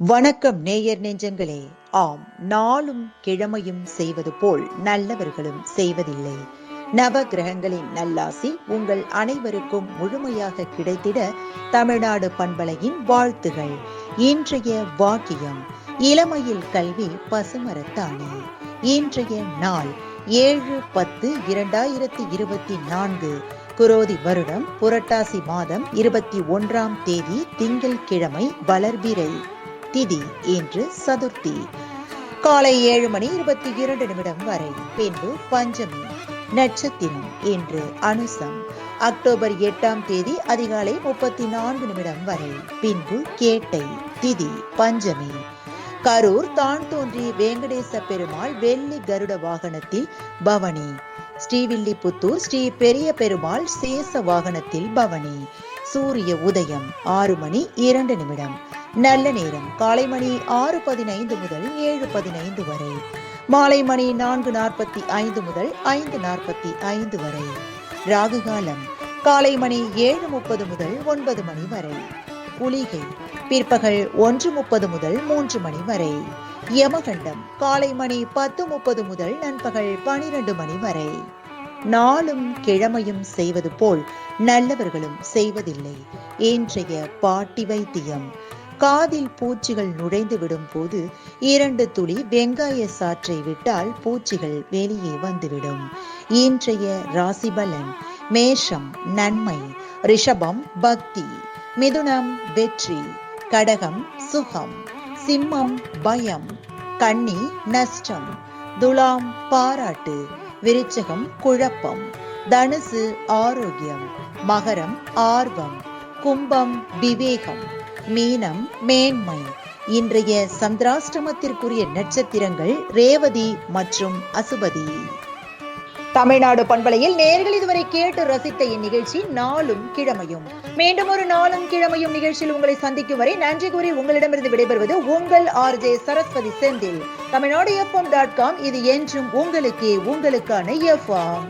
வணக்கம் நேயர் நெஞ்சங்களே. ஆம், நாளும் கிழமையும் செய்வது போல் நல்லவர்களும் செய்வதில்லை. நவ கிரகங்களின் நல்லாசி உங்கள் அனைவருக்கும் முழுமையாக கிடைத்திட தமிழ்நாடு பண்பலையின் வாழ்த்துகள். இன்றைய வாக்கியம்: இளமையில் கல்வி பசுமரத்தானே. இன்றைய நாள் 7/10/2024, குரோதி வருடம் புரட்டாசி மாதம் 21ஆம் தேதி திங்கள் கிழமை, வளர்பிறை திதி இன்று சதுர்த்தி. காலை 7:22 வரை. பின்பு பஞ்சமி. நட்சத்திரம் இன்று அனுசம். அக்டோபர் 8ஆம் தேதி அதிகாலை 34 வரை. பின்பு கேட்டை. திதி பஞ்சமி. கரூர் தான் தோன்றி வெங்கடேச பெருமாள் வெள்ளி கருட வாகனத்தில் பவனி. ஸ்ரீவில்லிபுத்தூர் ஸ்ரீ பெரிய பெருமாள் சேச வாகனத்தில் பவனி. சூரிய உதயம் 6:02. நல்ல நேரம் காலை மணி 6:15 முதல் 7:15 வரை. மாலை மணி 4:45 முதல் 5:45 வரை. ராகு காலம் காலை மணி 7:30 முதல் 9 மணி வரை. குளிகை பிற்பகல் 1:30 முதல் 3 மணி வரை. யமகண்டம் காலை மணி 10:30 முதல் நண்பகல் 12 மணி வரை. நாளும் கிழமையும் செய்வது போல் நல்லவர்களும் செய்வதில்லை. இன்றைய பாட்டி வைத்தியம்: காதில் பூச்சிகள் நுழைந்து விடும் போது 2 துளி வெங்காய சாற்றை விட்டால் பூச்சிகள் வெளியே வந்துவிடும். இன்றைய ராசி பலன்: மேஷம் நன்மை, ரிஷபம் பக்தி, மிதுனம் வெற்றி, கடகம் சுகம், சிம்மம் பயம், கன்னி நஷ்டம், துலாம் பாராட்டு, விருச்சகம் குழப்பம், தனுசு ஆரோக்கியம், மகரம் ஆர்வம், கும்பம் விவேகம், மீனம் மேன்மை. இன்றைய சந்திராஷ்டமத்திற்குரிய நட்சத்திரங்கள் ரேவதி மற்றும் அசுபதி. தமிழ்நாடு பண்பலையில் நேயர்கள் இதுவரை கேட்டு ரசித்த இந்நிகழ்ச்சி நாளும் கிழமையும். மீண்டும் ஒரு நாளும் கிழமையும் நிகழ்ச்சியில் உங்களை சந்திக்கும் வரை நன்றி கூறி உங்களிடமிருந்து விடைபெறுவது உங்கள் RJ சரஸ்வதி செந்தில். தமிழ்நாடு FM.com. இது என்றும் உங்களுக்கே, உங்களுக்கான FM.